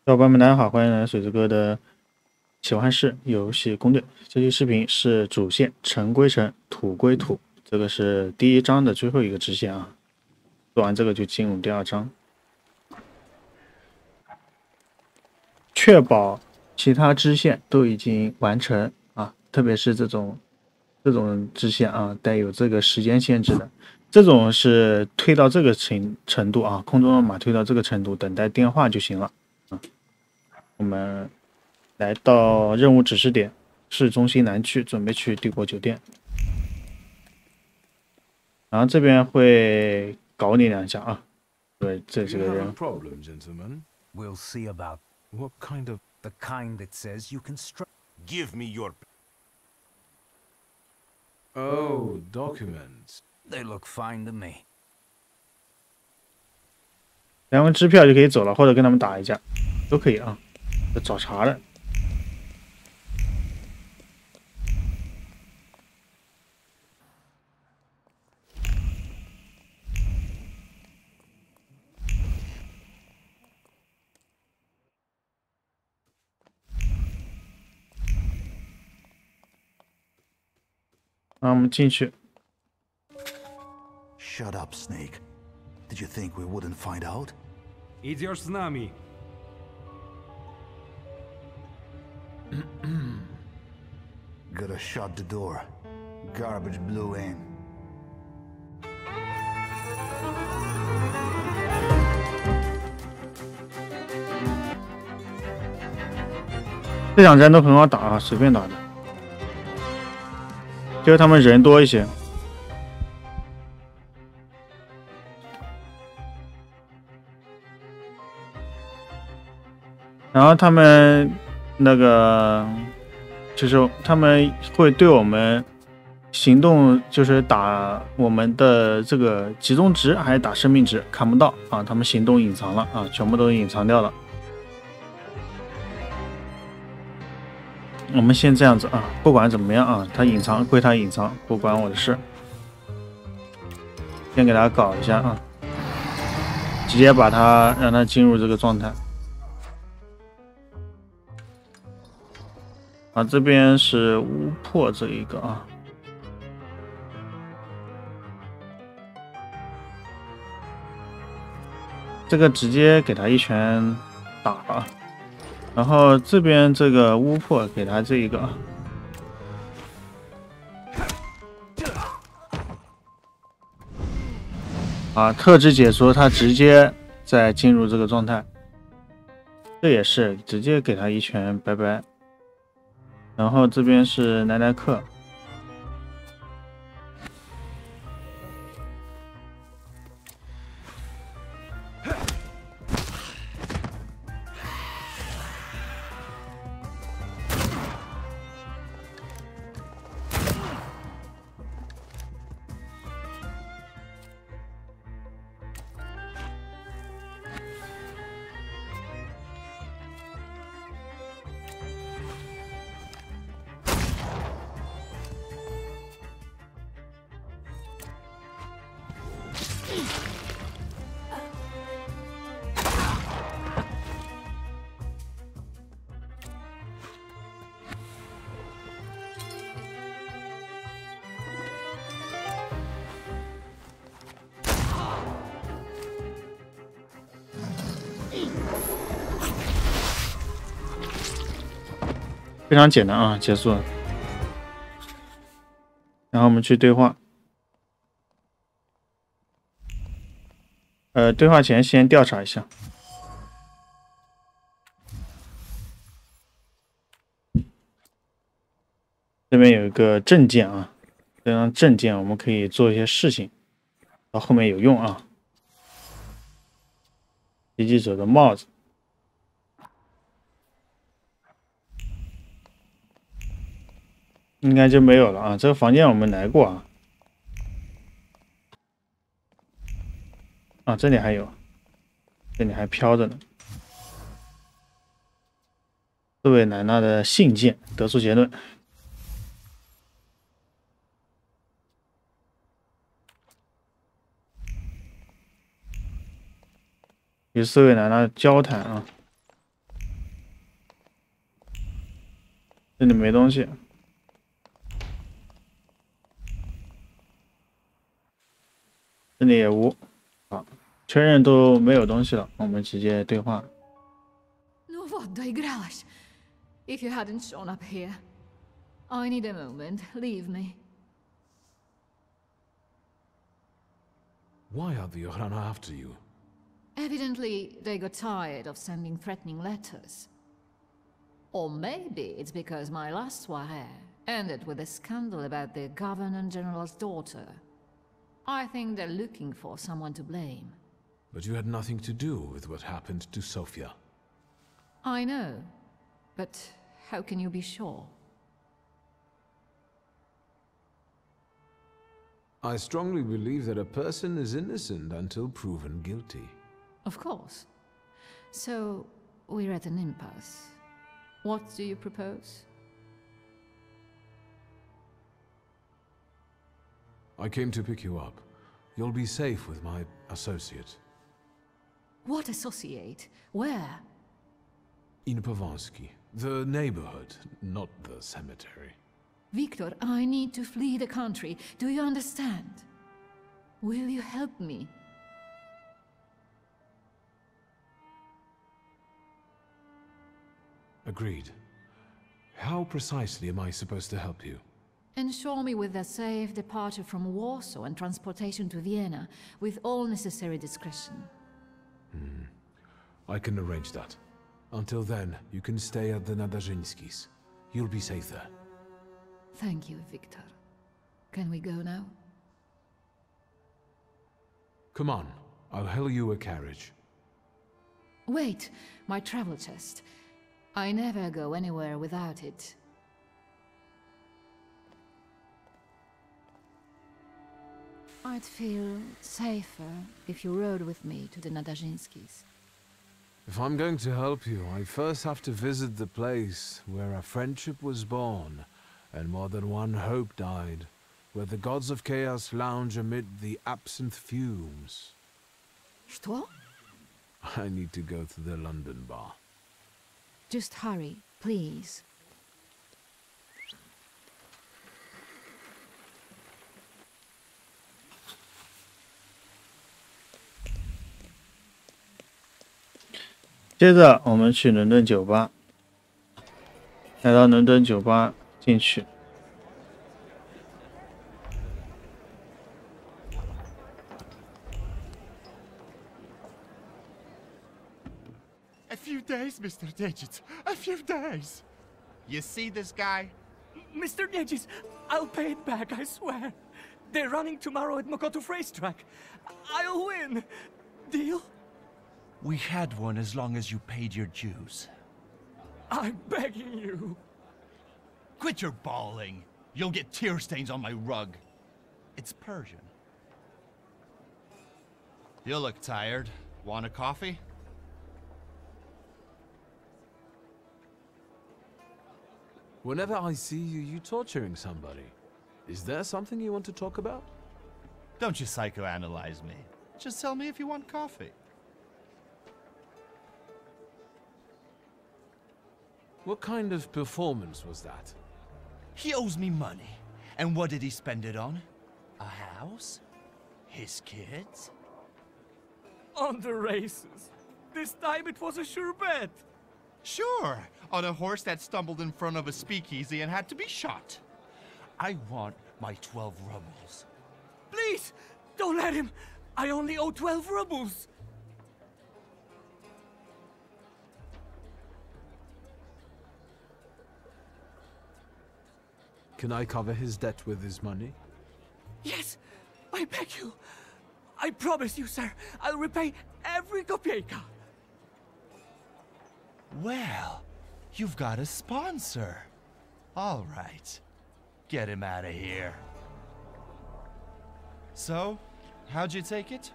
小伙伴们，大家好，欢迎来到水之哥的奇幻士游戏攻略。这期视频是主线尘归尘，土归土，这个是第一章的最后一个支线啊。做完这个就进入第二章，确保其他支线都已经完成啊，特别是这种支线啊，带有这个时间限制的，这种是推到这个程度啊，空中的马推到这个程度，等待电话就行了啊。我们来到任务指示点市中心南区，准备去帝国酒店。然后这边会搞你两下啊，对，这是个人。Problem, gentlemen. We'll see about What kind of? the kind that says you can strike. Give me your. Oh, documents. They look fine to me. 两份支票就可以走了，或者跟他们打一架，都可以啊。找茬的。那我们进去。 Shut up, Snake. Did you think we wouldn't find out? Идешь с нами. Gotta shut the door. Garbage blew in. 这两战都很好打啊，随便打的。就是他们人多一些。 然后他们那个就是他们会对我们行动，就是打我们的这个集中值还是打生命值看不到啊，他们行动隐藏了啊，全部都隐藏掉了。我们先这样子啊，不管怎么样啊，他隐藏归他隐藏，不关我的事。先给他搞一下啊，直接把他让他进入这个状态。 啊，这边是巫破这一个啊，这个直接给他一拳打了，然后这边这个巫破给他这一个，啊，特制解说他直接再进入这个状态，这也是直接给他一拳拜拜。 然后这边是奈奈克，非常简单啊，结束了。然后我们去对话。对话前先调查一下。这边有一个证件啊，这张证件我们可以做一些事情，到后面有用啊。袭击者的帽子。 应该就没有了啊！这个房间我们来过啊，啊，这里还有，这里还飘着呢。这位奶奶的信件得出结论，与四位奶奶交谈啊。这里没东西。这里也无。好，确认都没有东西了，我们直接对话。No vodaj grałaś. If you hadn't shown up here. I need a moment. Leave me. Why are the Yohrana after you? Evidently, they got tired of sending threatening letters. Or maybe it's because my last soirée ended with a scandal about the Governor-General's daughter. I think they're looking for someone to blame. But you had nothing to do with what happened to Sofia. I know, but how can you be sure? I strongly believe that a person is innocent until proven guilty. Of course. So, we're at an impasse. What do you propose? I came to pick you up. You'll be safe with my associate. What associate? Where? In Pavansky. The neighborhood, not the cemetery. Victor, I need to flee the country. Do you understand? Will you help me? Agreed. How precisely am I supposed to help you? Ensure me with a safe departure from Warsaw and transportation to Vienna, with all necessary discretion. I can arrange that. Until then, you can stay at the Nadarzyńskis. You'll be safe there. Thank you, Victor. Can we go now? Come on, I'll hail you a carriage. Wait, my travel chest. I never go anywhere without it. I'd feel safer if you rode with me to the Nadarzyńskis. If I'm going to help you, I first have to visit the place where a friendship was born, and more than one hope died, where the gods of chaos lounge amid the absinthe fumes. Что? I need to go to the London bar. Just hurry, please.接着我们去伦敦酒吧，来到伦敦酒吧进去。A few days, Mr. Digits. A few days. You see this guy? Mr. Digits, I'll pay it back, I swear. They're running tomorrow at Mokotów racetrack. I'll win. Deal? We had one as long as you paid your dues. I'm begging you. Quit your bawling. You'll get tear stains on my rug. It's Persian. You look tired. Want a coffee? Whenever I see you, you torturing somebody. Is there something you want to talk about? Don't you psychoanalyze me. Just tell me if you want coffee. What kind of performance was that? He owes me money. And what did he spend it on? A house? His kids? On the races. This time it was a sure bet. Sure, on a horse that stumbled in front of a speakeasy and had to be shot. I want my 12 rubles. Please, don't let him. I only owe 12 rubles. Can I cover his debt with his money? Yes, I beg you. I promise you, sir, I'll repay every kopieka. Well, you've got a sponsor. All right. Get him out of here. So, how'd you take it?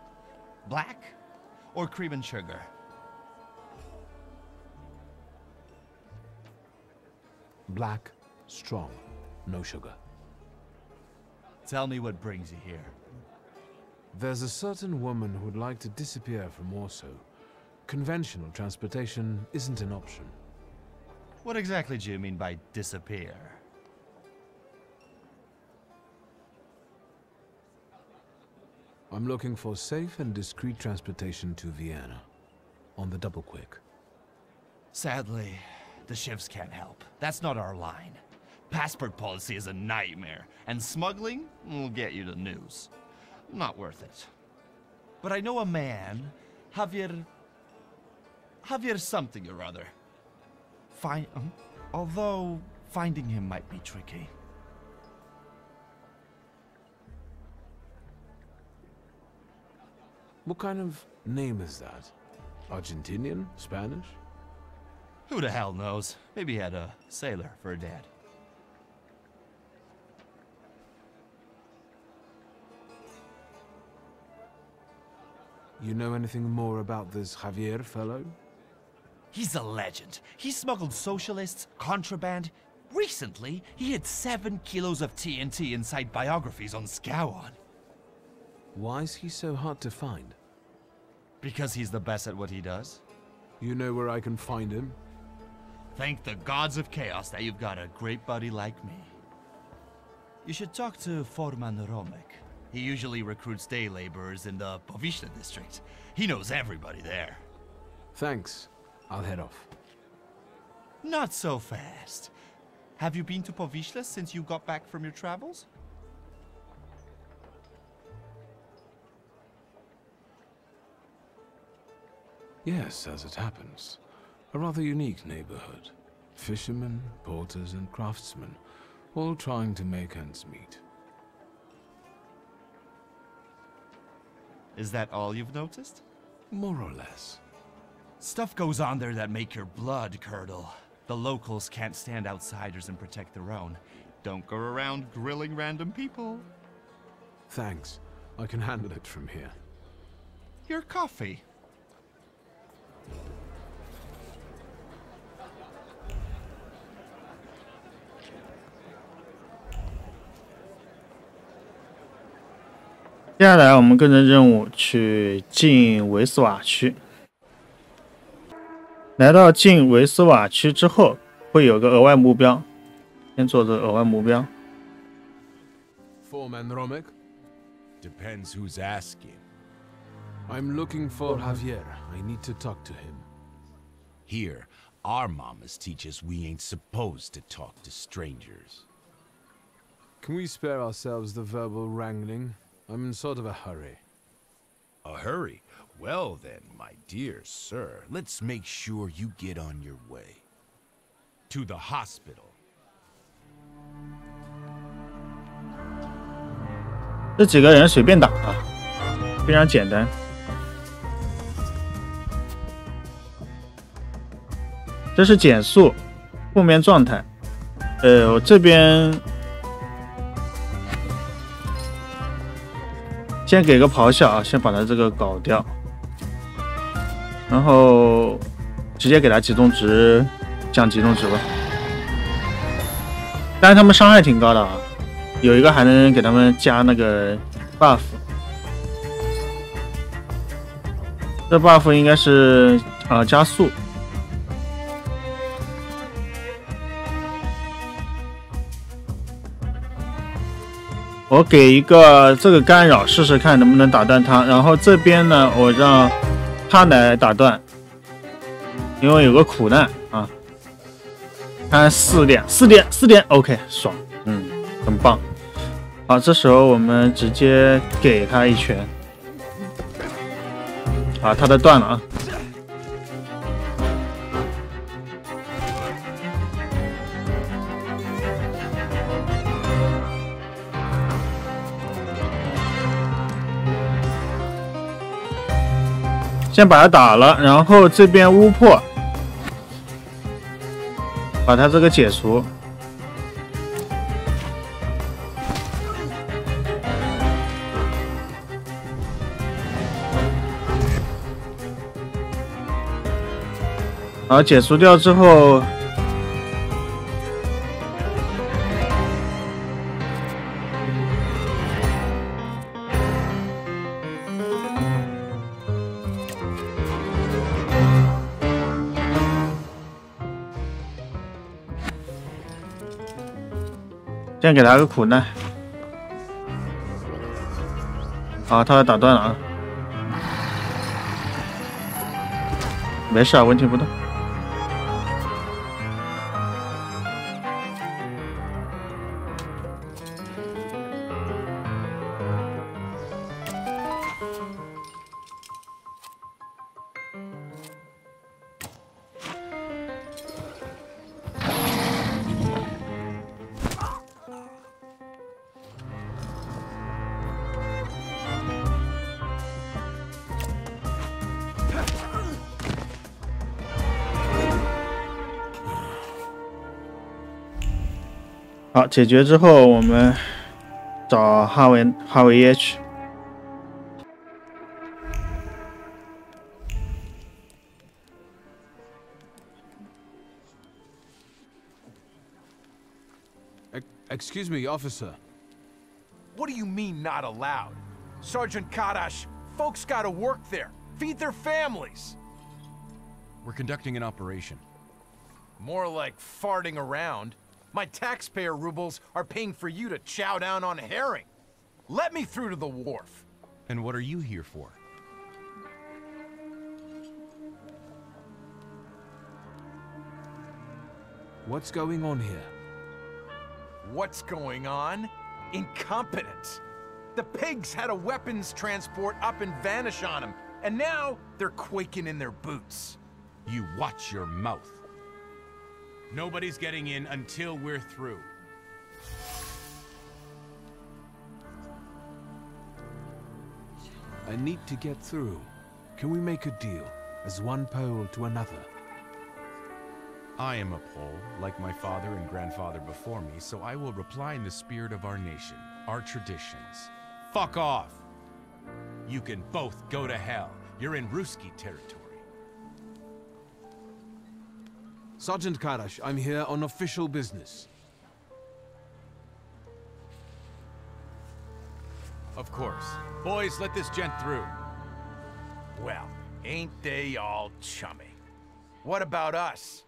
Black or cream and sugar? Black, strong, no sugar. Tell me what brings you here. There's a certain woman who'd like to disappear from Warsaw. Conventional transportation isn't an option. What exactly do you mean by disappear? I'm looking for safe and discreet transportation to Vienna. On the double quick. Sadly, the ships can't help. That's not our line. Passport policy is a nightmare, and smuggling will get you the news. Not worth it. But I know a man, Javier something or other. Although finding him might be tricky. What kind of name is that? Argentinian? Spanish? Who the hell knows? Maybe he had a sailor for a dad. You know anything more about this Javier fellow? He's a legend. He smuggled socialists, contraband. Recently, he hid 7 kilos of TNT inside biographies on Scowan. Why is he so hard to find? Because he's the best at what he does. You know where I can find him? Thank the gods of chaos that you've got a great buddy like me. You should talk to Forman Romek. He usually recruits day laborers in the Povishla district. He knows everybody there. Thanks. I'll head off. Not so fast. Have you been to Povishla since you got back from your travels? Yes, as it happens. A rather unique neighborhood. Fishermen, porters, and craftsmen, all trying to make ends meet. Is that all you've noticed? More or less. Stuff goes on there that make your blood curdle. The locals can't stand outsiders and protect their own. Don't go around grilling random people. Thanks. I can handle it from here. Your coffee.接下来我们跟着任务去进维斯瓦区。来到进维斯瓦区之后，会有个额外目标，先做这个额外目标。Foreman Romek? Depends who's asking. I'm looking for Javier. I need to talk to him. Here, our mamas teach us we ain't supposed to talk to strangers. Can we spare ourselves the verbal wrangling? I'm in sort of a hurry. A hurry? Well then, my dear sir, let's make sure you get on your way. To the hospital. 这几个人随便打啊，非常简单。这是减速，负面状态。我这边先给个咆哮啊，先把他这个搞掉，然后直接给他集中值降集中值吧。但是他们伤害挺高的啊，有一个还能给他们加那个 buff， 这 buff 应该是加速。我给一个这个干扰试试看能不能打断他，然后这边呢我让他来打断，因为有个苦难啊。看4点 OK 爽，很棒。好，这时候我们直接给他一拳。啊，他的断了啊。先把他打了，然后这边巫破，把他这个解除。好，解除掉之后，先给他个苦难。好，他打断了啊，没事啊，问题不大。好，解决之后，我们找哈维耶去。Excuse me, officer. What do you mean not allowed? Sergeant Kadash, folks gotta work there. Feed their families. We're conducting an operation. More like farting around. My taxpayer rubles are paying for you to chow down on herring. Let me through to the wharf. And what are you here for? What's going on here? What's going on? Incompetence. The pigs had a weapons transport up and vanish on them, and now they're quaking in their boots. You watch your mouth. Nobody's getting in until we're through. I need to get through. Can we make a deal, as one Pole to another? I am a Pole, like my father and grandfather before me, so I will reply in the spirit of our nation, our traditions. Fuck off! You can both go to hell. You're in Ruski territory. Sergeant Kadash, I'm here on official business. Of course. Boys, let this gent through. Well, ain't they all chummy? What about us?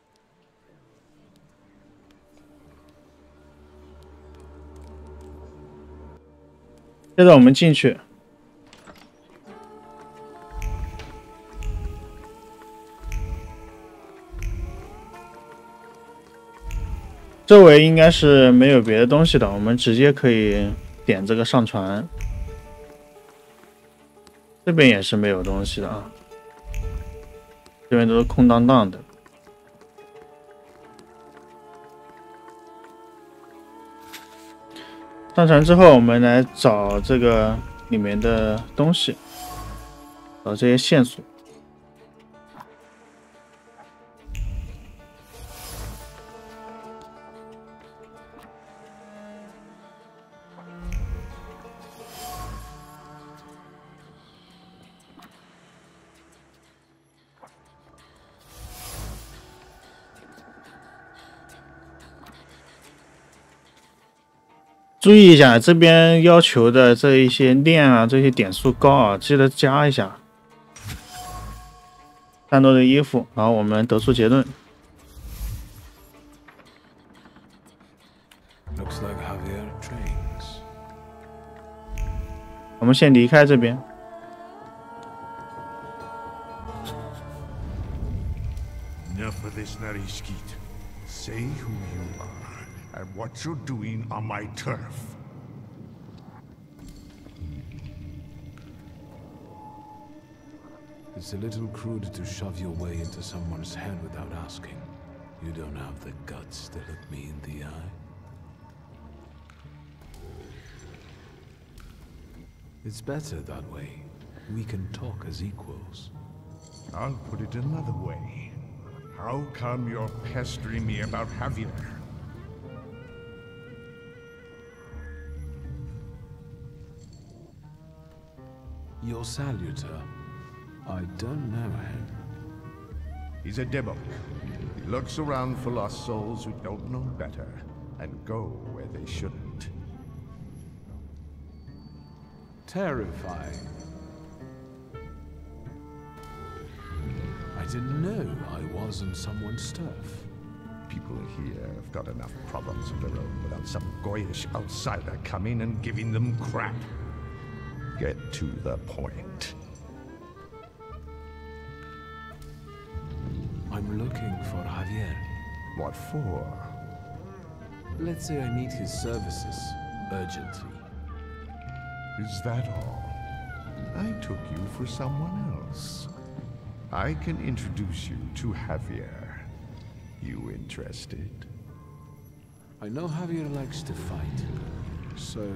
现在我们进去。周围应该是没有别的东西的，我们直接可以点这个上船。这边也是没有东西的啊，这边都是空荡荡的。上船之后，我们来找这个里面的东西，找这些线索。注意一下，这边要求的这一些链啊，这些点数高啊，记得加一下。战斗的衣服，然后我们得出结论。Looks like Javier trains. 我们先离开这边。Enough of this Narishkit. Say who you are. And what you're doing on my turf. It's a little crude to shove your way into someone's head without asking. You don't have the guts to look me in the eye. It's better that way. We can talk as equals. I'll put it another way. How come you're pestering me about Javier? Your salutor. I don't know him. He's a demo. He looks around for lost souls who don't know better and go where they shouldn't. Terrifying. I didn't know I was on someone's turf. People here have got enough problems of their own without some goyish outsider coming and giving them crap. Get to the point. I'm looking for Javier. What for? Let's say I need his services urgently. Is that all? I took you for someone else. I can introduce you to Javier. You interested? I know Javier likes to fight, so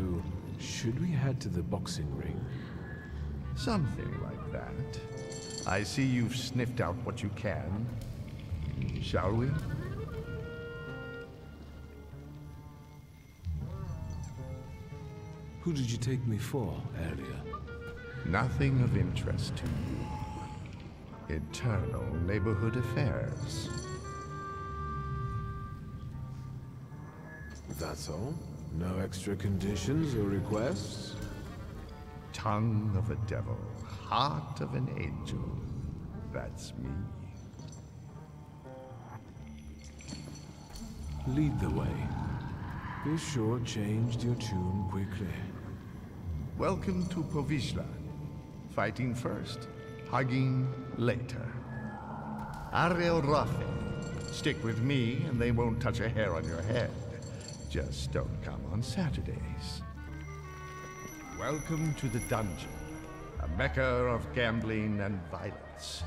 should we head to the boxing ring? Something like that. I see you've sniffed out what you can. Shall we? Who did you take me for earlier? Nothing of interest to you. Internal neighborhood affairs. That's all? No extra conditions or requests? Tongue of a devil, heart of an angel. That's me. Lead the way. Be sure changed your tune quickly. Welcome to Povishla. Fighting first, hugging later. Ariel Rafe. Stick with me and they won't touch a hair on your head. Just don't come on Saturdays. Welcome to the dungeon, a mecca of gambling and violence.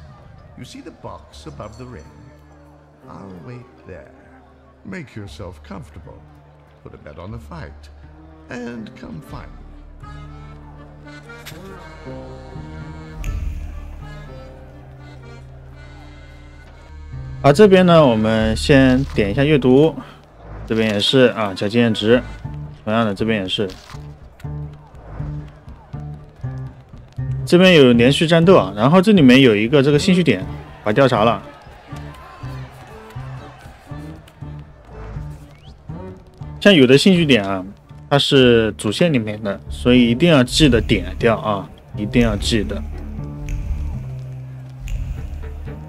You see the box above the ring? I'll wait there. Make yourself comfortable. Put a bet on the fight. And come find me. 好，这边呢，我们先点一下阅读，这边也是啊，加经验值，同样的这边也是，这边有连续战斗啊，然后这里面有一个这个兴趣点，把调查了。像有的兴趣点啊，它是主线里面的，所以一定要记得点掉啊，一定要记得。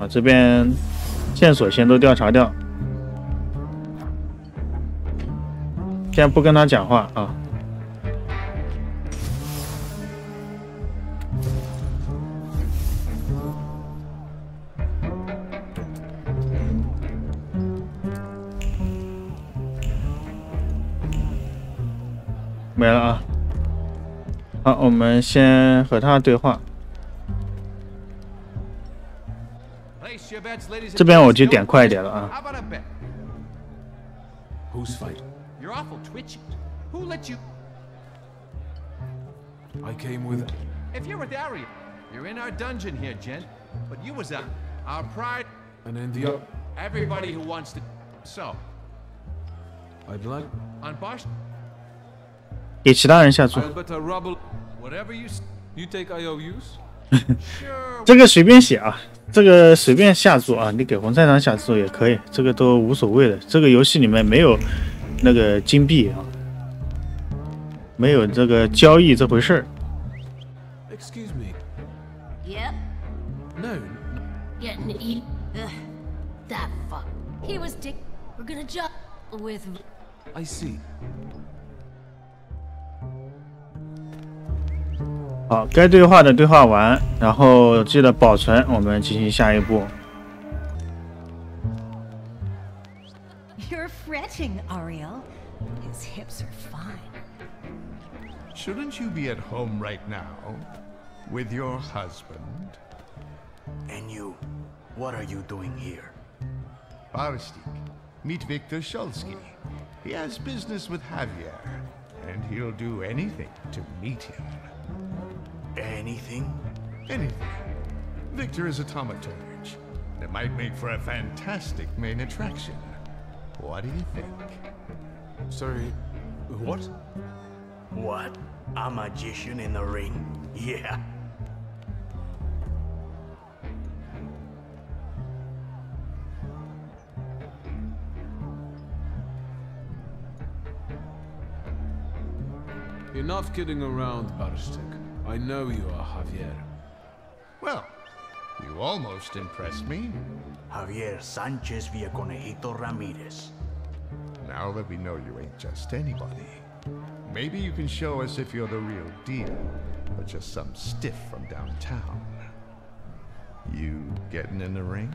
啊，这边线索先都调查掉，先不跟他讲话啊。没了啊！好，我们先和他对话。这边我就点快一点了啊。Who's fighting? You're awful twitchy. Who let you? I came with. If you're with Ariel, you're in our dungeon here, gent. But you was our pride. And in the. Everybody who wants to. So. I'd like. On Bosch. 给其他人下注。You take IOUs? 这个随便写啊，这个随便下注啊，你给红菜场下注也可以，这个都无所谓的。这个游戏里面没有那个金币啊，没有这个交易这回事儿。Excuse me. Yep. No. Getting that fuck. He was dick. We're gonna jump with. I see. 好，该对话的对话完，然后记得保存，我们进行下一步。You're fretting, Ariel. His hips are fine. Shouldn't you be at home right now with your husband? And you, what are you doing here? Barstik, meet Victor Shulsky. He has business with Javier, and he'll do anything to meet him. Anything? Anything. Victor is a thaumaturge. It might make for a fantastic main attraction. What do you think? Sorry, what? What? A magician in the ring? Yeah. Enough kidding around, Barstik. I know you are Javier. Well, you almost impressed me. Javier Sanchez Villaconejito Ramirez. Now that we know you ain't just anybody, maybe you can show us if you're the real deal, or just some stiff from downtown. You getting in the ring?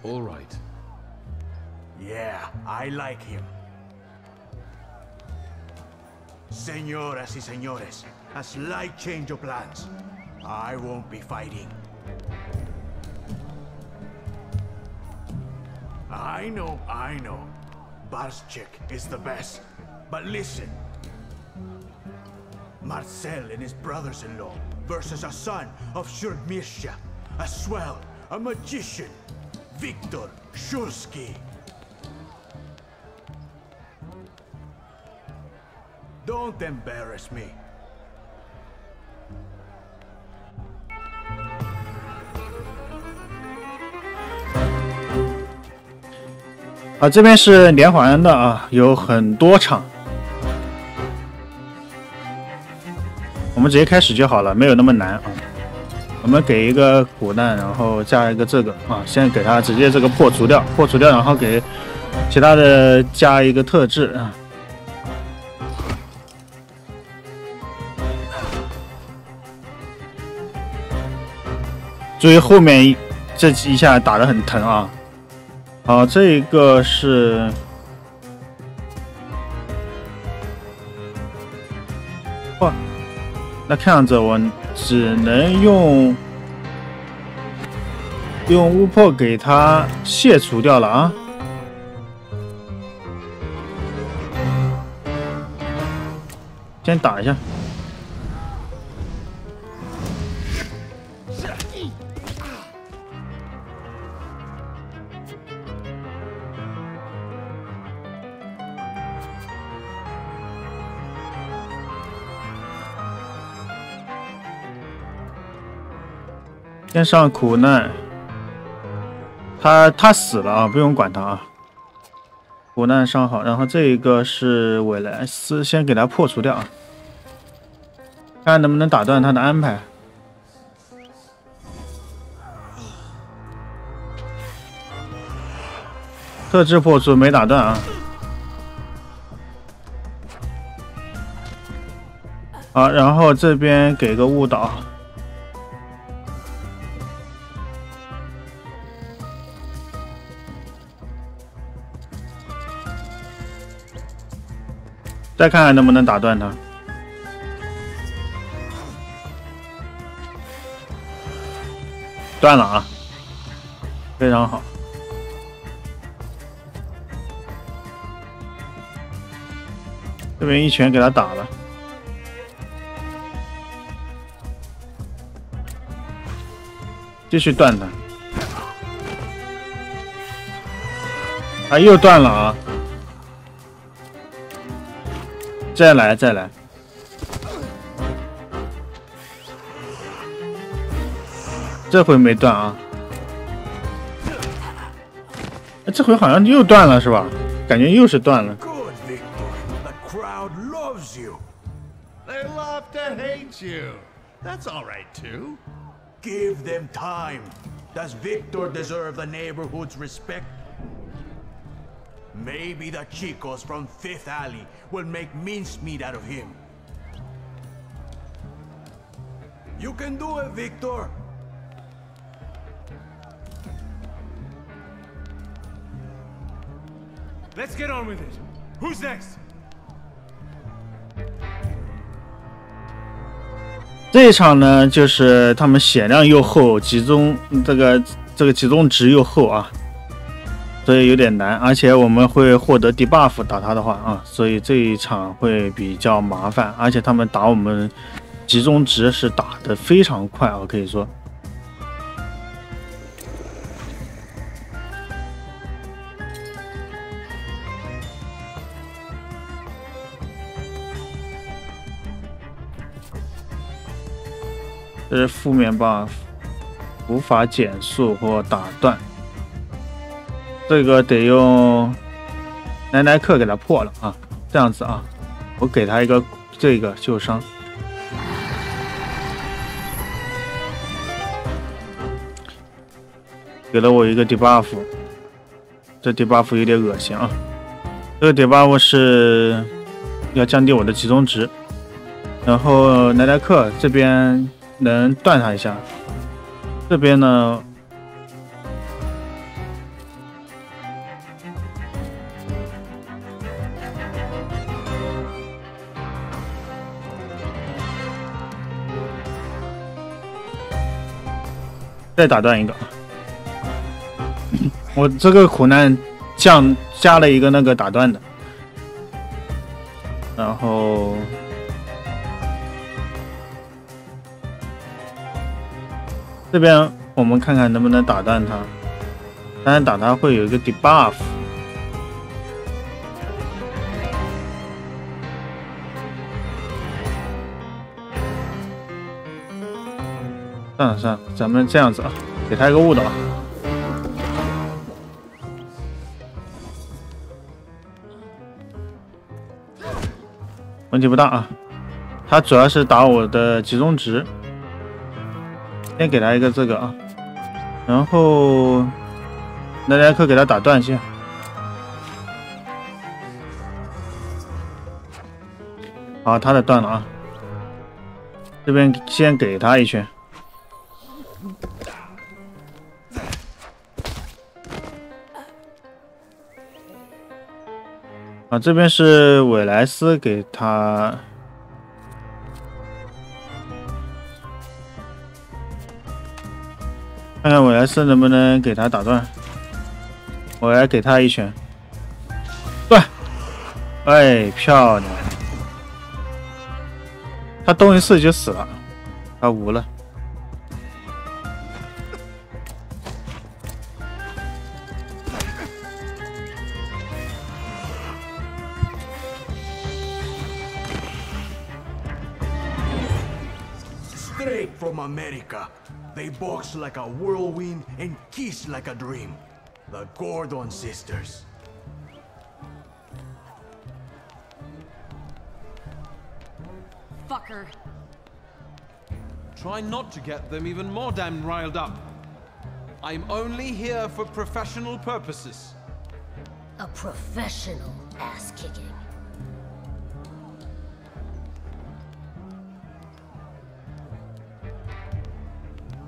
All right. Yeah, I like him. Señoras y señores, a slight change of plans. I won't be fighting. I know. Barschek is the best. But listen. Marcel and his brothers-in-law versus a son of Shurgmirsha, a swell, a magician, Viktor Shulsky. Don't embarrass me. 这边是连环的啊，有很多场，我们直接开始就好了，没有那么难啊。我们给一个苦难，然后加一个这个啊，先给它直接这个破除掉，然后给其他的加一个特质啊。注意后面这一下打得很疼啊。好，这个是哇，那看样子我只能用巫魄给它卸除掉了啊。先打一下。先上苦难，他死了啊，不用管他啊。苦难上好，然后这一个是韦莱斯，先给他破除掉啊，看能不能打断他的安排。特质破除没打断啊。好，然后这边给个误导。再看看能不能打断他。断了啊，非常好。这边一拳给他打了。继续断他。啊，又断了啊。再来，这回没断啊！这回好像又断了是吧？感觉又是断了。Good, Victor. The crowd loves you. They love to hate you. That's all right too. Give them time. Does Victor deserve the neighborhood's respect? Maybe the chicos from Fifth Alley will make mincemeat out of him. You can do it, Victor. Let's get on with it. Who's next? 这一场呢，就是他们血量又厚，集中这个集中值又厚啊。所以有点难，而且我们会获得 debuff 打他的话啊，所以这一场会比较麻烦，而且他们打我们集中值是打得非常快啊，可以说。这是负面 buff， 无法减速或打断。这个得用奈克给他破了啊，这样子啊，我给他一个这个旧伤。给了我一个 debuff， 这 debuff 有点恶心啊。这个 debuff 是要降低我的集中值，然后莱莱克这边能断他一下，这边呢。再打断一个，我这个苦难加了一个那个打断的，然后这边我们看看能不能打断它，当然打它会有一个 debuff。算了，咱们这样子啊，给他一个误导，问题不大啊。他主要是打我的集中值，先给他一个这个啊，然后莱莱克给他打断线。好，他的断了啊，这边先给他一拳。啊，这边是韦莱斯给他，看看韦莱斯能不能给他打断。我来给他一拳，断，哎，漂亮！他动一次就死了，他无了。Straight from America, they box like a whirlwind and kiss like a dream. The Gordon sisters. Fucker. Try not to get them even more damn riled up. I'm only here for professional purposes. A professional ass kicking.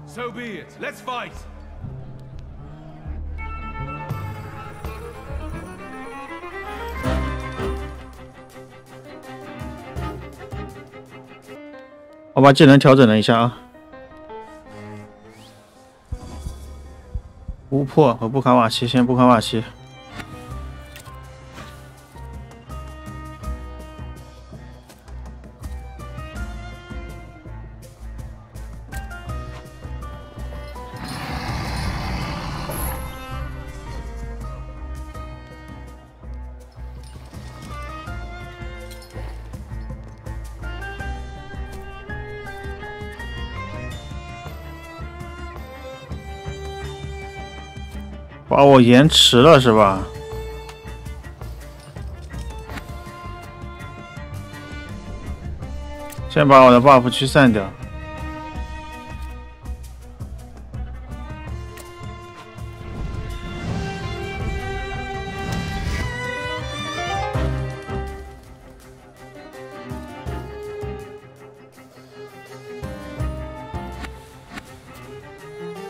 So be it. Let's fight. 我把技能调整了一下啊，巫破和布卡瓦奇，先布卡瓦奇。把我延迟了是吧？先把我的 buff 驱散掉。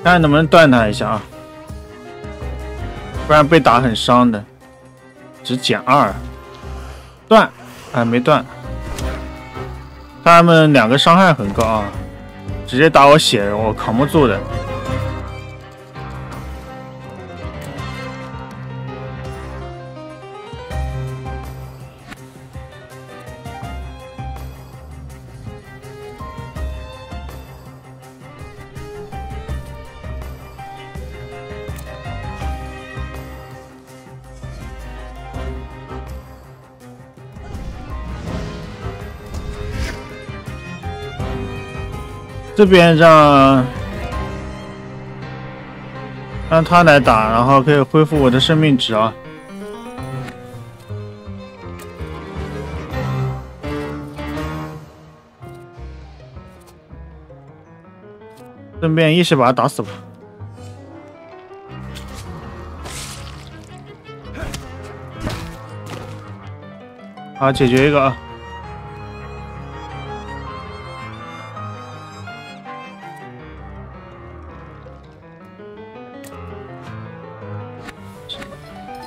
看看能不能断他一下啊！不然被打很伤的，只减2，断，哎，没断。他们两个伤害很高啊，直接打我血，我扛不住的。这边让他来打，然后可以恢复我的生命值啊。顺便一起把他打死吧。好，解决一个啊。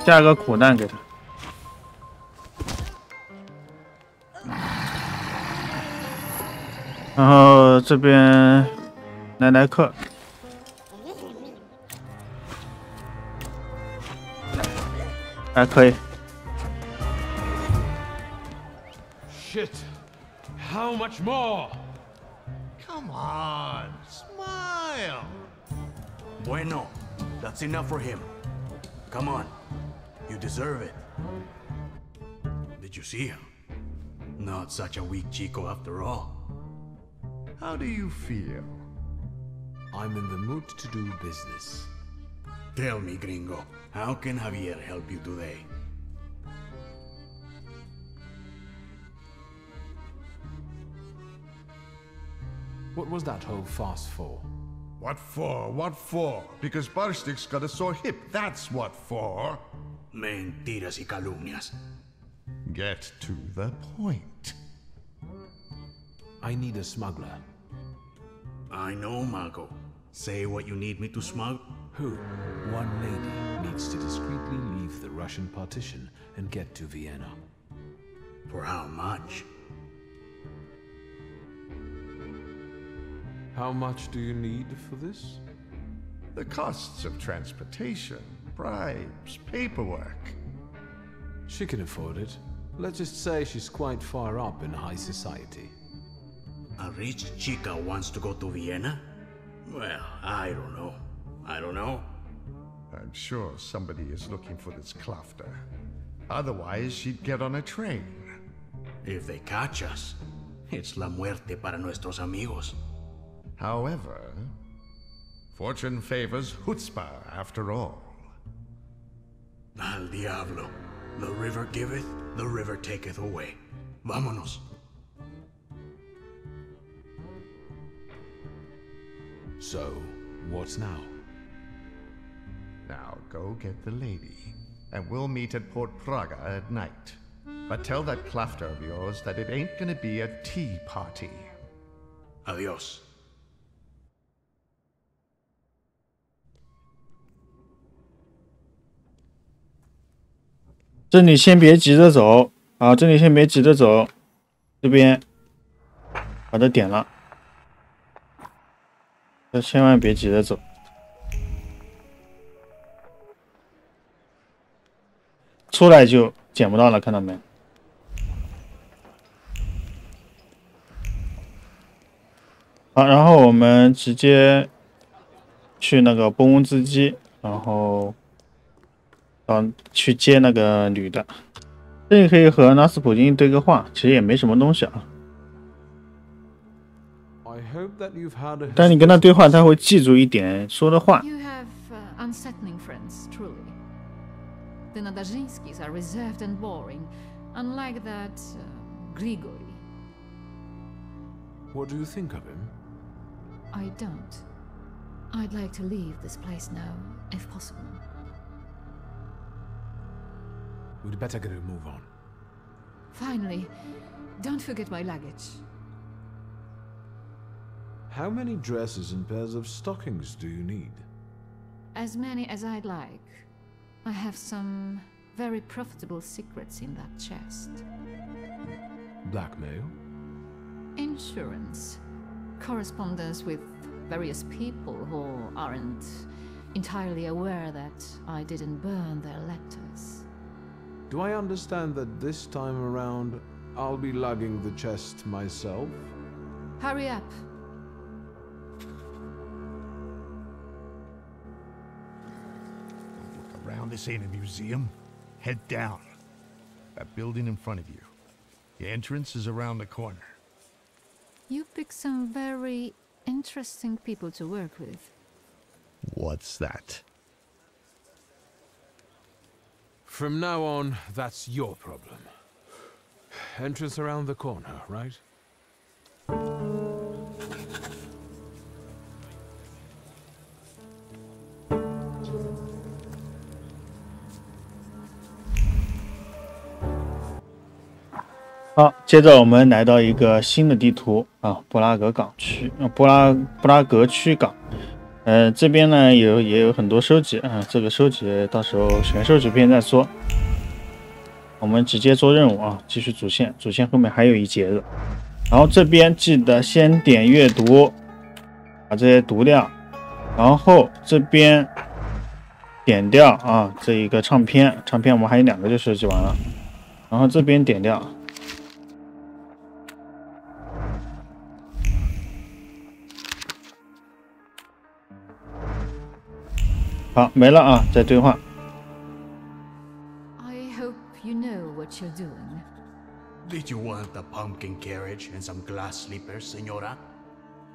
加个苦难给他。然后这边来客。还可以。Shit! How much more? Come on, smile. Bueno, that's enough for him. Come on, you deserve it. Did you see him? Not such a weak chico after all. How do you feel? I'm in the mood to do business. Tell me, gringo, how can Javier help you today? What was that whole farce for? What for? What for? Because Barstik's got a sore hip, that's what for. Mentiras y calumnias. Get to the point. I need a smuggler. I know, Mago. Say what you need me to smuggle. Who? One lady needs to discreetly leave the Russian partition and get to Vienna. For how much? How much do you need for this? The costs of transportation, bribes, paperwork. She can afford it. Let's just say she's quite far up in high society. A rich chica wants to go to Vienna? Well, I don't know. I don't know. I'm sure somebody is looking for this Klafter. Otherwise, she'd get on a train. If they catch us, it's la muerte para nuestros amigos. However, fortune favors chutzpah after all. Al diablo. The river giveth, the river taketh away. Vámonos. So, what's now? Now go get the lady, and we'll meet at Port Praga at night. But tell that Klafter of yours that it ain't gonna be a tea party. Adios. 这里先别急着走啊！这里先别急着走，这边把它点了，这千万别急着走。出来就捡不到了，看到没？好，然后我们直接去那个波翁兹基，然后去接那个女的。这里可以和拉斯普京对个话，其实也没什么东西啊。但你跟他对话，他会记住一点说的话。You have unsettling friends, truly. The Nadazhinskis are reserved and boring, unlike that Grigory. What do you think of him? I don't. I'd like to leave this place now, if possible. We'd better get a move on. Finally, don't forget my luggage. How many dresses and pairs of stockings do you need? As many as I'd like. I have some very profitable secrets in that chest. Blackmail? Insurance. Correspondence with various people who aren't entirely aware that I didn't burn their letters. Do I understand that this time around I'll be lugging the chest myself? Hurry up. Look around, this ain't a museum. Head down. That building in front of you. The entrance is around the corner. You picked some very interesting people to work with. What's that? From now on, that's your problem. Entrance around the corner, right? 好，接着我们来到一个新的地图啊，布拉格格区港。这边呢也有很多收集啊，这个收集到时候全收集篇再说。我们直接做任务啊，继续主线，主线后面还有一节的。然后这边记得先点阅读，把这些读掉，然后这边点掉啊这一个唱片我们还有2个就收集完了，然后这边点掉。好，没了啊，再兑换。I hope you know what you're doing. Did you want a pumpkin carriage and some glass slippers, senora?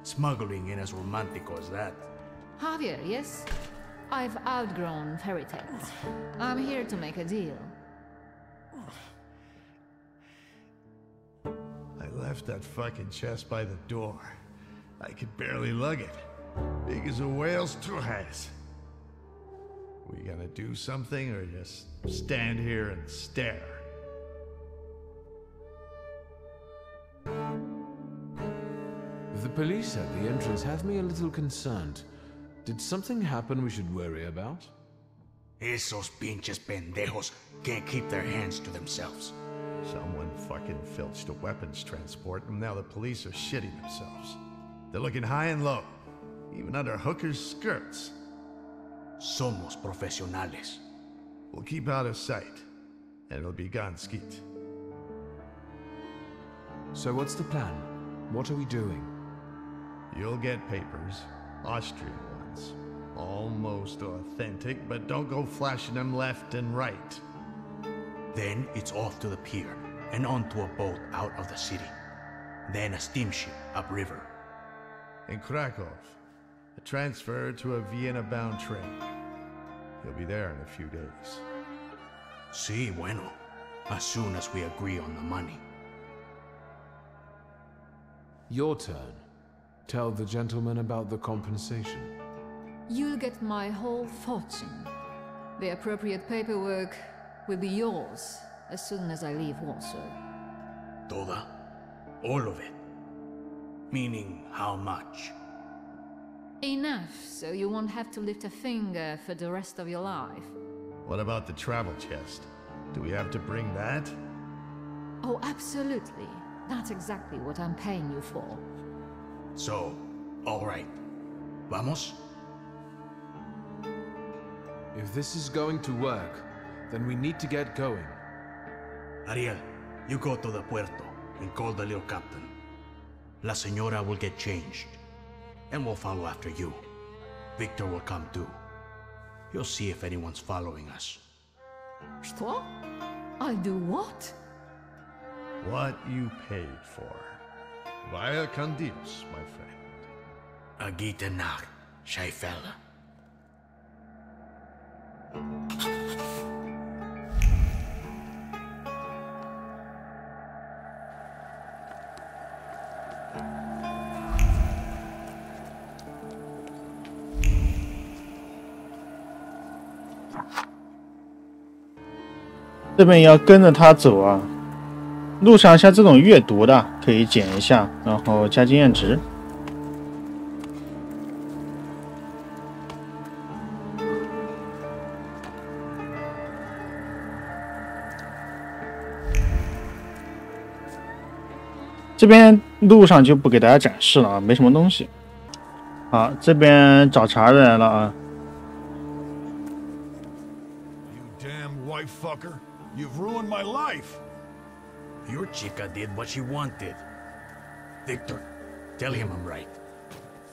Smuggling ain't as romantico as that. Javier, yes? I've outgrown fairy tales. I'm here to make a deal. I left that fucking chest by the door. I could barely lug it. Big as a whale's has. We gonna do something or just stand here and stare? The police at the entrance have me a little concerned. Did something happen we should worry about? Esos pinches pendejos can't keep their hands to themselves. Someone fucking filched a weapons transport and now the police are shitting themselves. They're looking high and low, even under hookers' skirts. Somos profesionales. We'll keep out of sight, and it'll be gone skeet. So what's the plan? What are we doing? You'll get papers, Austrian ones. Almost authentic, but don't go flashing them left and right. Then it's off to the pier, and onto a boat out of the city. Then a steamship upriver. In Krakow, a transfer to a Vienna-bound train. He'll be there in a few days. Sí, bueno. As soon as we agree on the money. Your turn. Tell the gentleman about the compensation. You'll get my whole fortune. The appropriate paperwork will be yours as soon as I leave Warsaw. Toda? All of it? Meaning how much? Enough, so you won't have to lift a finger for the rest of your life. What about the travel chest? Do we have to bring that? Oh, absolutely. That's exactly what I'm paying you for. So, all right. Vamos? If this is going to work, then we need to get going. Ariel, you go to the puerto and call the little captain. La Señora will get changed, and we'll follow after you. Victor will come too. You'll see if anyone's following us. Что? I'll do what? What you paid for. Vaya con Dios, my friend. A gute Nacht, Scheifele. 这边要跟着他走啊。路上像这种阅读的可以捡一下，然后加经验值。这边路上就不给大家展示了啊，没什么东西。好，这边找茬的来了啊。 Fucker, you've ruined my life. Your chica did what she wanted. Victor, tell him I'm right.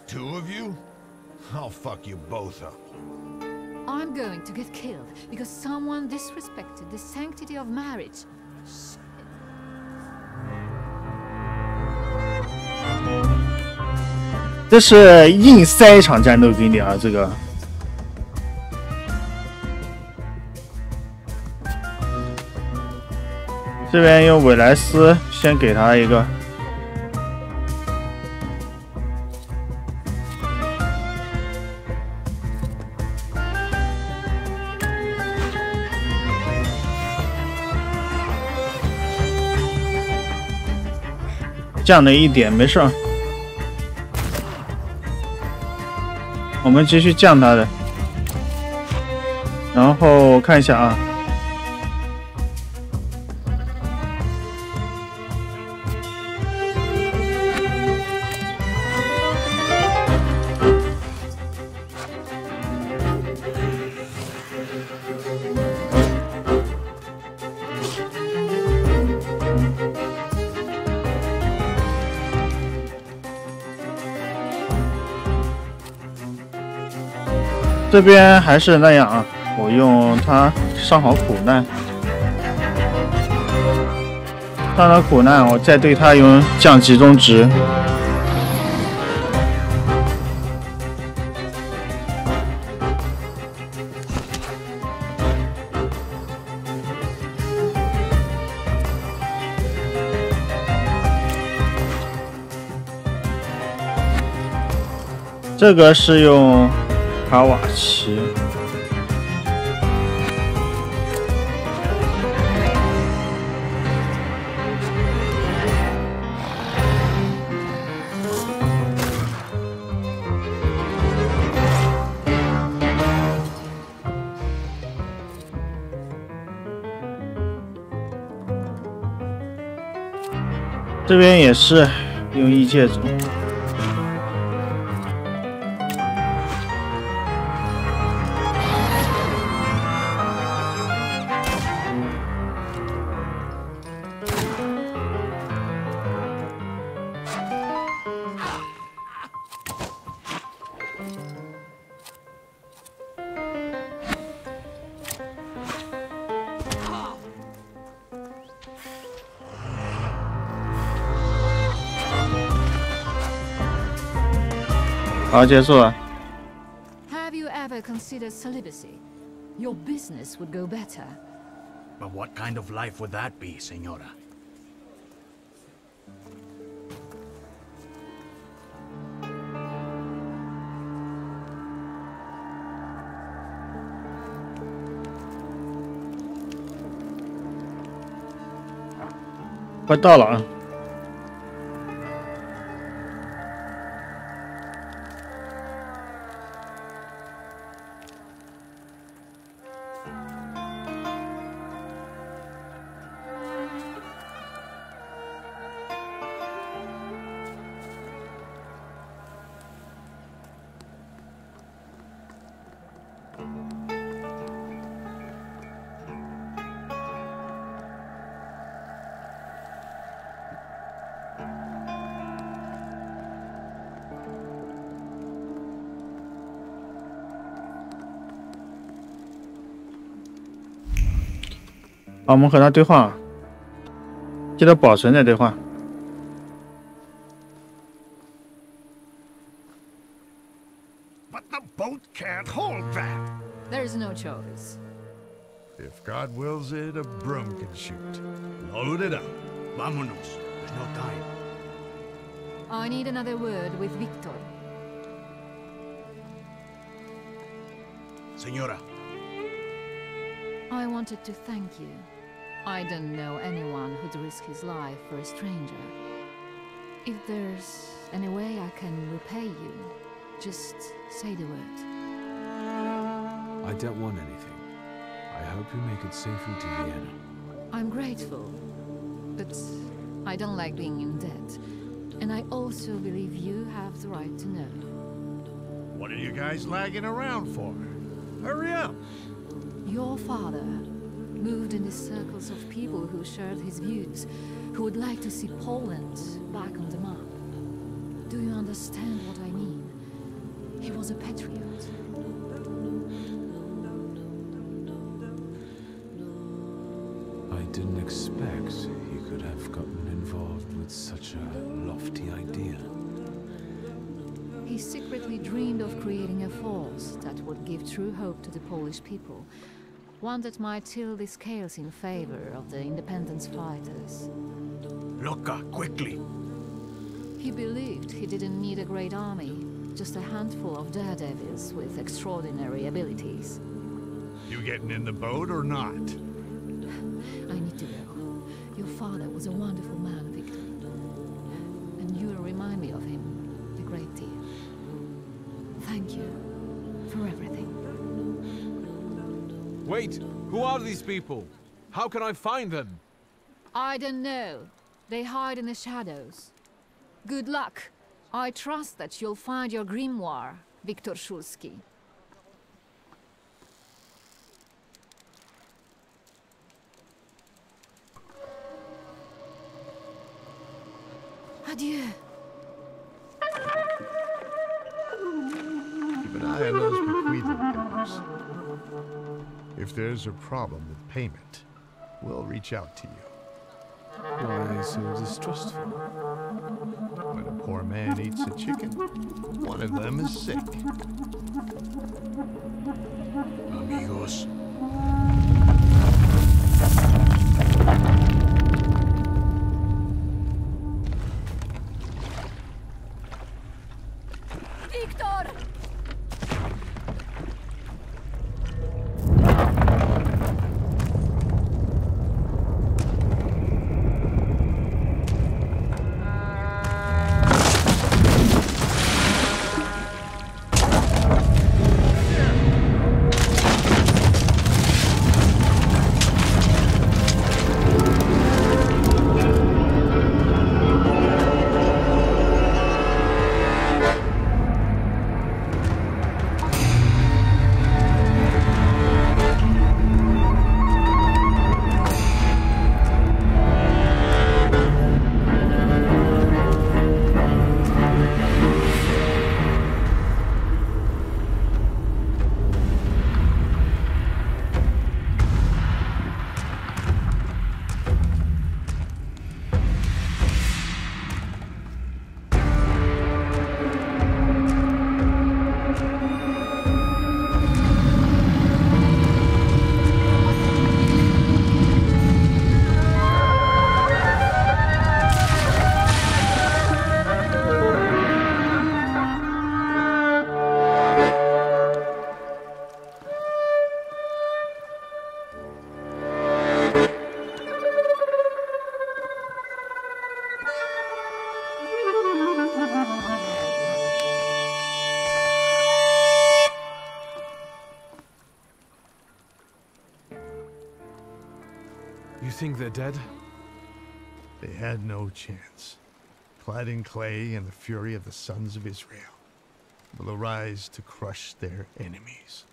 2 of you? I'll fuck you both up. I'm going to get killed because someone disrespected the sanctity of marriage. 这是硬塞一场战斗给你啊，这个。 这边用韦莱斯先给他一个，降了一点，没事儿。我们继续降它的。然后看一下啊。这边还是那样啊，我用它上好苦难，上了苦难，我再对它用降集中值。这个是用卡瓦奇，这边也是用异界种。好，结束了。Have you ever considered celibacy? Your business would go better. But what kind of life would that be, Senora? "快到了啊！好，我们和他对话，记得保存再对话。But the boat can't hold that. There is no choice. If God wills it, a broom can shoot. Load it up. Vámonos. There's no time. I need another word with Victor. Senora. I wanted to thank you. I don't know anyone who'd risk his life for a stranger. If there's any way I can repay you, just say the word. I don't want anything. I hope you make it safely to Vienna. I'm grateful, but I don't like being in debt. And I also believe you have the right to know. What are you guys lagging around for? Hurry up! Your father moved in the circles of people who shared his views, who would like to see Poland back on the map. Do you understand what I mean? He was a patriot. I didn't expect he could have gotten involved with such a lofty idea. He secretly dreamed of creating a force that would give true hope to the Polish people. One that might tilt the scales in favor of the independence fighters. Loca, quickly! He believed he didn't need a great army, just a handful of daredevils with extraordinary abilities. You getting in the boat or not? I need to go. Your father was a wonderful man, Victor. You will remind me of him a great deal. Thank you for everything. Wait, who are these people? How can I find them? I don't know. They hide in the shadows. Good luck. I trust that you'll find your grimoire, Viktor Shulsky. Adieu. Keep an eye on those bequeathing papers. If there's a problem with payment, we'll reach out to you. Why so distrustful? When a poor man eats a chicken, one of them is sick. Amigos. Victor! You think they're dead? They had no chance. Clad in clay and the fury of the sons of Israel will arise to crush their enemies.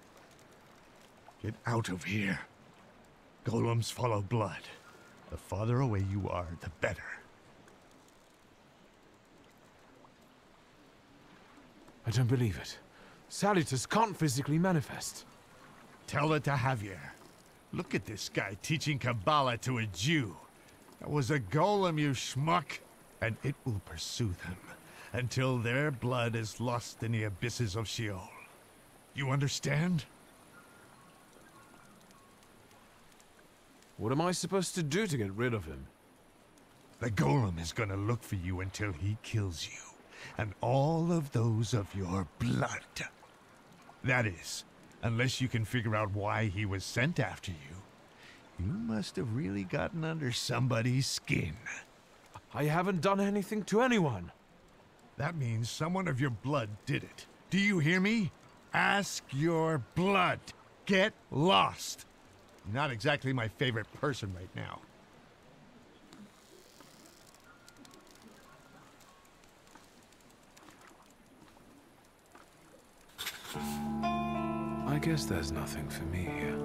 Get out of here. Golems follow blood. The farther away you are, the better. I don't believe it. Salutors can't physically manifest. Tell it to Javier. Look at this guy teaching Kabbalah to a Jew. That was a golem, you schmuck. And it will pursue them until their blood is lost in the abysses of Sheol. You understand? What am I supposed to do to get rid of him? The golem is gonna look for you until he kills you. And all of those of your blood. That is, unless you can figure out why he was sent after you. You must have really gotten under somebody's skin. I haven't done anything to anyone. That means someone of your blood did it. Do you hear me? Ask your blood. Get lost. Not exactly my favorite person right now. I guess there's nothing for me here.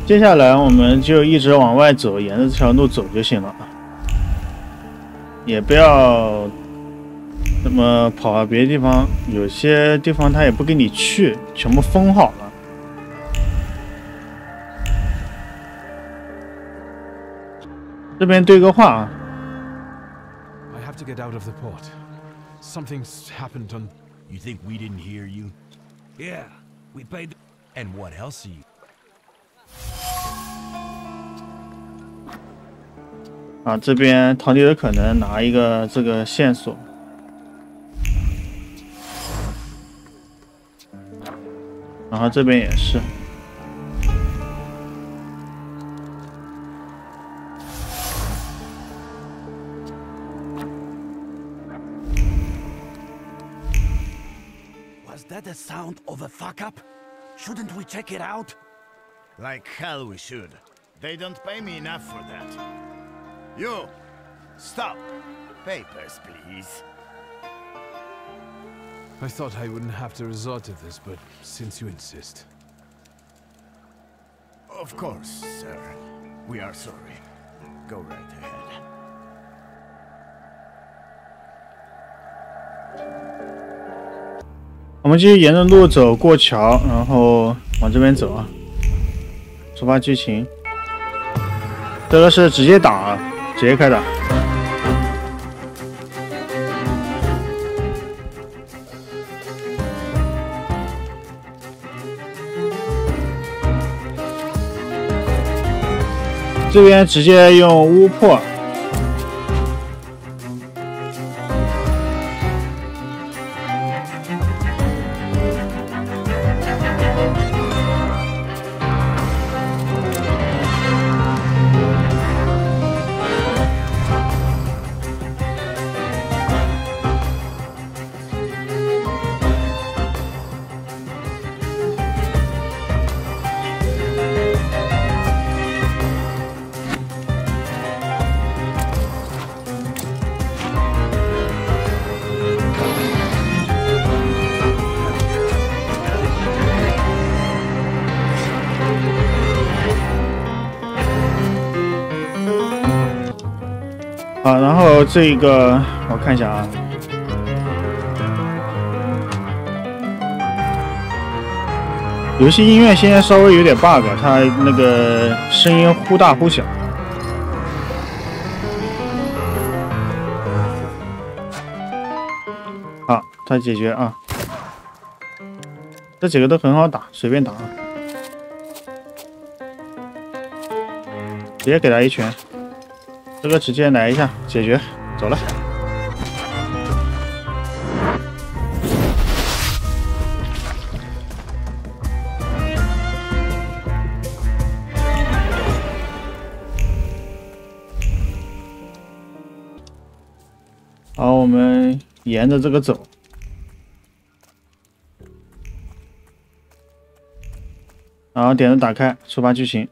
接下来我们就一直往外走，沿着这条路走就行了，也不要那么跑到别的地方，有些地方他也不跟你去，全部封好了。这边对个话啊。I have to get out of the port. Something's happened on. You think we didn't hear you? Yeah, we paid. And what else are you? 啊，这边唐迪尔可能拿一个这个线索，然后这边也是。that the sound of a fuck-up? Shouldn't we check it out? Like hell we should. They don't pay me enough for that. You! Stop! Papers, please. I thought I wouldn't have to resort to this, but since you insist. Of course, sir. We are sorry. Go right ahead. 我们继续沿着路走过桥，然后往这边走啊。触发剧情，这个是直接打啊，直接开打。这边直接用巫破。 好，然后这个我看一下啊，游戏音乐现在稍微有点 bug， 它那个声音忽大忽小。好，它解决啊，这几个都很好打，随便打啊，直接给他一拳。 这个直接来一下解决，走了。好，我们沿着这个走，然后点着打开，触发剧情。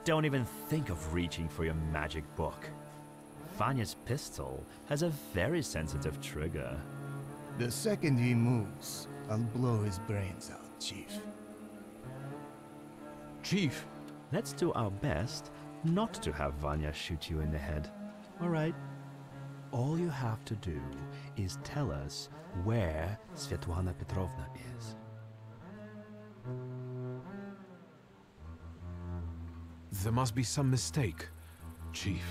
Don't even think of reaching for your magic book. Vanya's pistol has a very sensitive trigger. The second he moves, I'll blow his brains out, Chief. Chief, let's do our best not to have Vanya shoot you in the head. All right? All you have to do is tell us where Svetlana Petrovna is. There must be some mistake, Chief.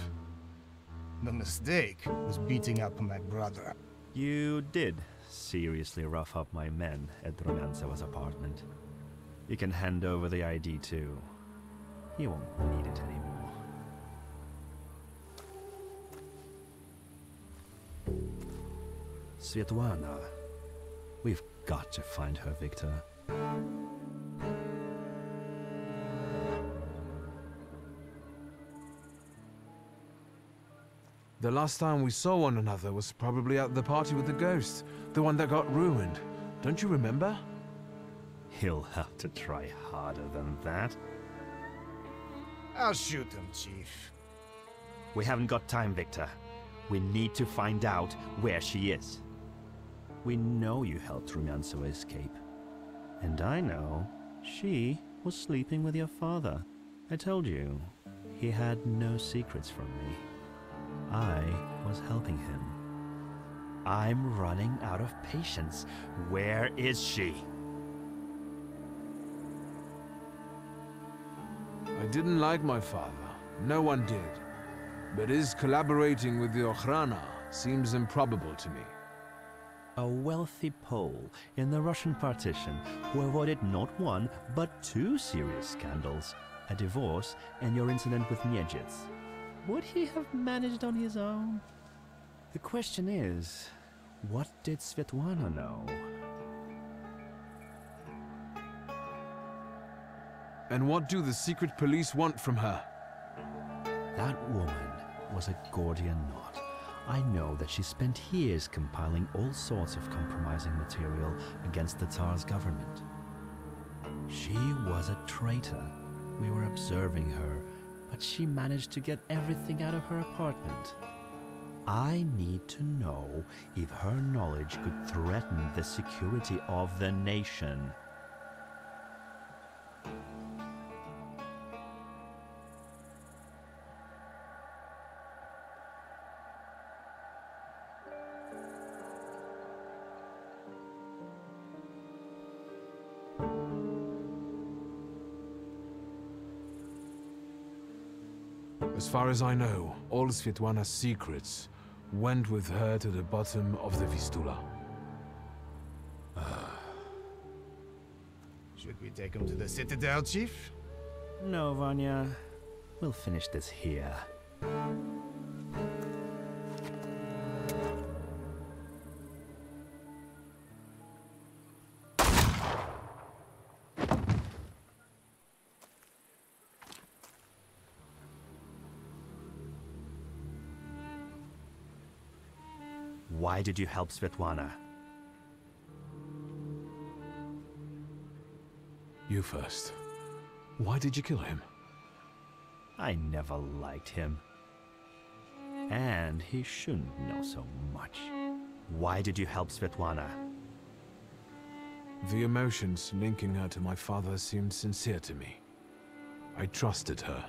The mistake was beating up my brother. You did seriously rough up my men at Rumyantseva's apartment. You can hand over the ID too. He won't need it anymore. Svetlana. We've got to find her, Victor. The last time we saw one another was probably at the party with the ghost, the one that got ruined. Don't you remember? He'll have to try harder than that. I'll shoot him, Chief. We haven't got time, Victor. We need to find out where she is. We know you helped Rumyantseva escape. And I know she was sleeping with your father. I told you, he had no secrets from me. I was helping him. I'm running out of patience. Where is she? I didn't like my father. No one did. But his collaborating with the Okhrana seems improbable to me. A wealthy Pole in the Russian partition who avoided not one, but two serious scandals. A divorce and your incident with Niedzits. Would he have managed on his own? The question is, what did Svetlana know? And what do the secret police want from her? That woman was a Gordian knot. I know that she spent years compiling all sorts of compromising material against the Tsar's government. She was a traitor. We were observing her, but she managed to get everything out of her apartment. I need to know if her knowledge could threaten the security of the nation. As far as I know, all Svetlana's secrets went with her to the bottom of the Vistula. Should we take him to the Citadel, Chief? No, Vanya. We'll finish this here. Why did you help Svetlana? You first. Why did you kill him? I never liked him. And he shouldn't know so much. Why did you help Svetlana? The emotions linking her to my father seemed sincere to me. I trusted her.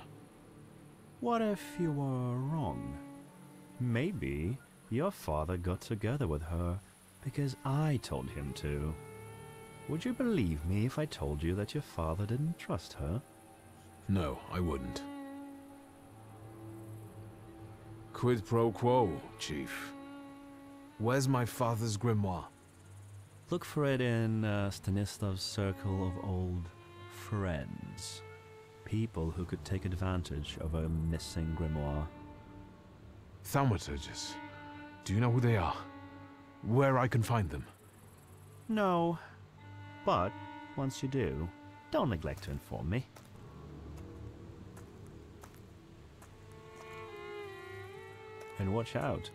What if you were wrong? Maybe your father got together with her because I told him to. Would you believe me if I told you that your father didn't trust her? No, I wouldn't. Quid pro quo, Chief. Where's my father's grimoire? Look for it in Stanislav's circle of old friends. People who could take advantage of a missing grimoire. Thaumaturges. Do you know who they are? Where I can find them? No. But, once you do, don't neglect to inform me. And watch out.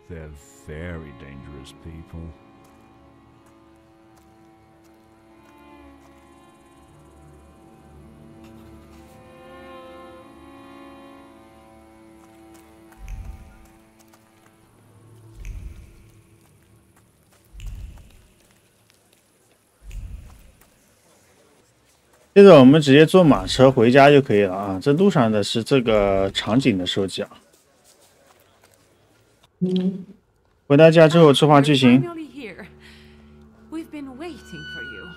They're very dangerous people.接着我们直接坐马车回家就可以了啊！这路上的是这个场景的收集啊。回到家之后触发剧情。We've been waiting for you.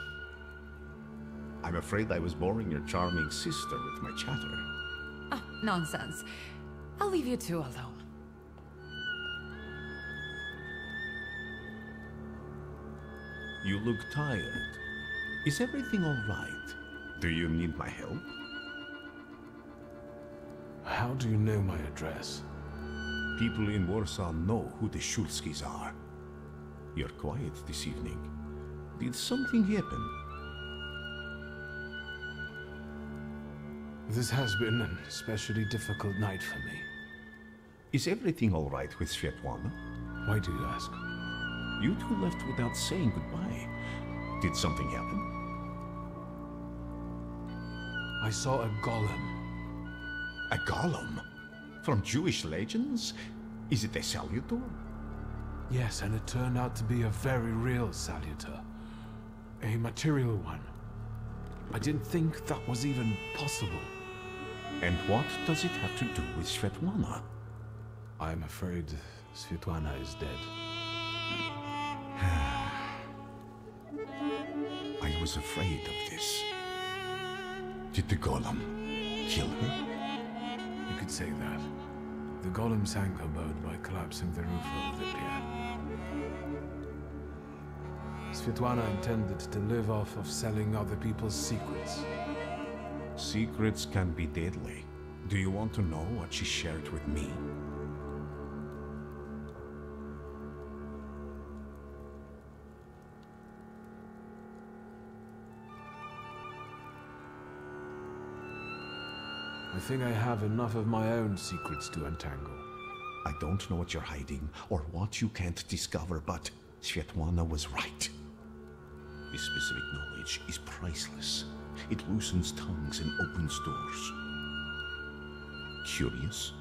I'm afraid I was boring your charming sister with my chatter. Oh, nonsense. I'll leave you two alone. You look tired. Is everything all right? Do you need my help? How do you know my address? People in Warsaw know who the Shulskis are. You're quiet this evening. Did something happen? This has been an especially difficult night for me. Is everything all right with Svetlana? Why do you ask? You two left without saying goodbye. Did something happen? I saw a golem. A golem? From Jewish legends? Is it a salutor? Yes, and it turned out to be a very real salutor. A material one. I didn't think that was even possible. And what does it have to do with Svetlana? I'm afraid Svetlana is dead. I was afraid of this. Did the golem kill her? You could say that. The golem sank her boat by collapsing the roof over the pier. Svetlana intended to live off of selling other people's secrets. Secrets can be deadly. Do you want to know what she shared with me? I think I have enough of my own secrets to untangle. I don't know what you're hiding or what you can't discover, but Svetlana was right. This specific knowledge is priceless. It loosens tongues and opens doors. Curious?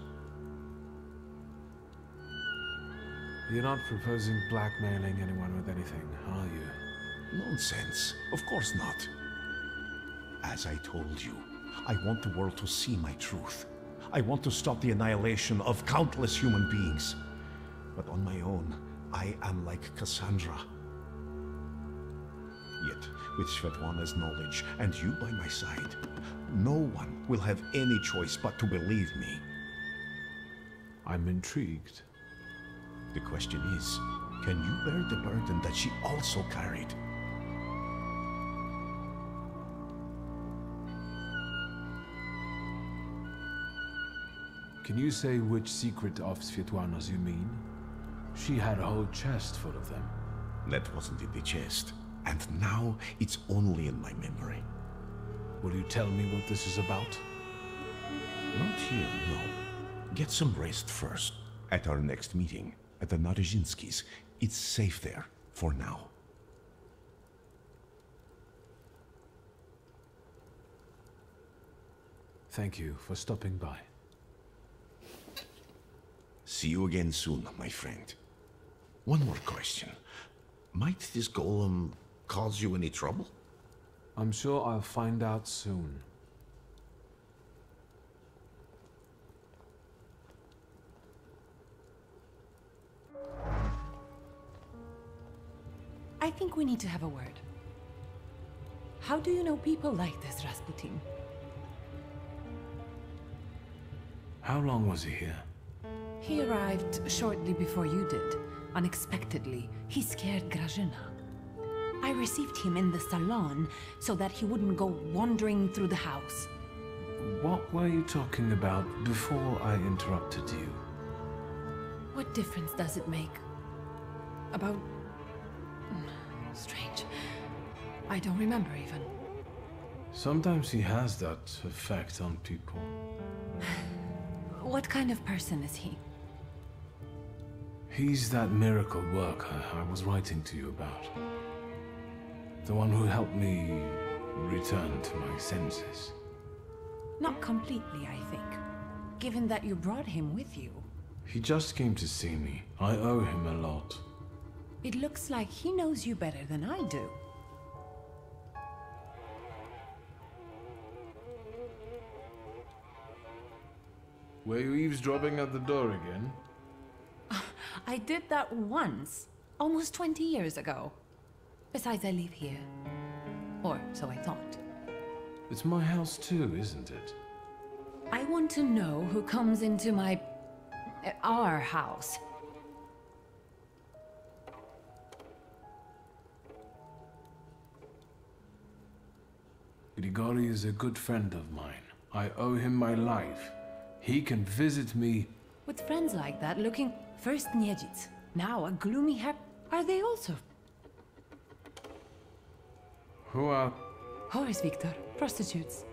You're not proposing blackmailing anyone with anything, are you? Nonsense. Of course not. As I told you, I want the world to see my truth. I want to stop the annihilation of countless human beings. But on my own, I am like Cassandra. Yet, with Svetlana's knowledge and you by my side, no one will have any choice but to believe me. I'm intrigued. The question is, can you bear the burden that she also carried? Can you say which secret of Svetlana's you mean? She had a whole chest full of them. That wasn't in the chest. And now it's only in my memory. Will you tell me what this is about? Not here, no. Get some rest first. At our next meeting, at the Narizhinskis, it's safe there, for now. Thank you for stopping by. See you again soon, my friend. One more question. Might this golem cause you any trouble? I'm sure I'll find out soon. I think we need to have a word. How do you know people like this, Rasputin? How long was he here? He arrived shortly before you did. Unexpectedly, he scared Grażyna. I received him in the salon so that he wouldn't go wandering through the house. What were you talking about before I interrupted you? What difference does it make? About... Strange. I don't remember even. Sometimes he has that effect on people. What kind of person is he? He's that miracle worker I was writing to you about. The one who helped me return to my senses. Not completely, I think. Given that you brought him with you. He just came to see me. I owe him a lot. It looks like he knows you better than I do. Were you eavesdropping at the door again? I did that once, almost 20 years ago. Besides, I live here. Or so I thought. It's my house too, isn't it? I want to know who comes into my... our house. Grigori is a good friend of mine. I owe him my life. He can visit me. With friends like that looking... First Niedzic, now a gloomy hair... Are they also... Who are... Horse, Victor. Prostitutes.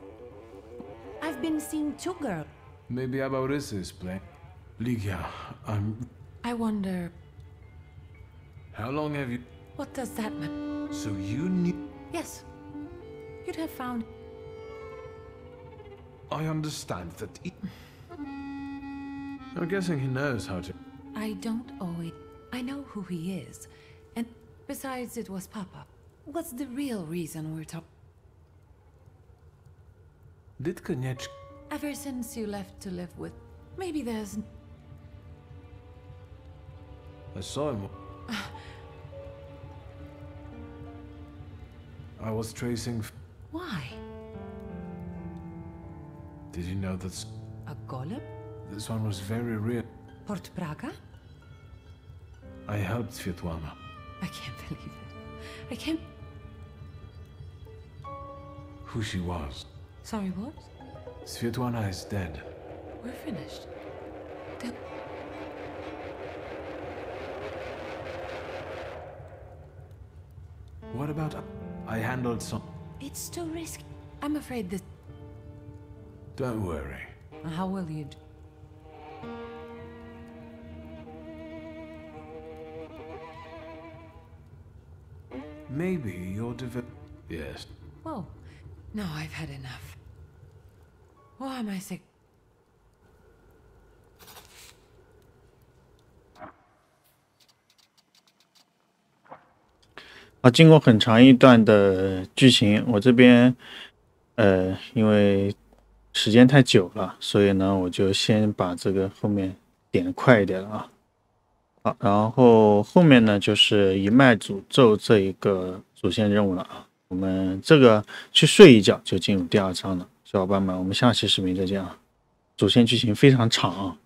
I've been seeing two girls. Maybe Abaurisa is playing. Ligia, I wonder... How long have you... What does that mean? So you knew... Yes. You'd have found... I understand that I'm guessing he knows how to... I don't owe it. I know who he is. And besides, it was Papa. What's the real reason we're talking? Did Konieczka... Ever since you left to live with... Maybe there's... I saw him. I was tracing... Why? Did you know that... A golem? This one was very real. Port Praga? I helped Svetlana. I can't believe it. I can't... Who she was. Sorry, what? Svetlana is dead. We're finished. What about... I handled some... It's too risky. I'm afraid this... Don't worry. How will you do? Maybe you're Yes. Whoa. No, I've had enough. Why am I sick? 经过很长一段的剧情，我这边因为时间太久了，所以呢，我就先把这个后面点快一点了啊。好，然后后面呢就是一脉诅咒这一个主线任务了啊。我们这个去睡一觉就进入第2章了，小伙伴们，我们下期视频再见啊！主线剧情非常长啊。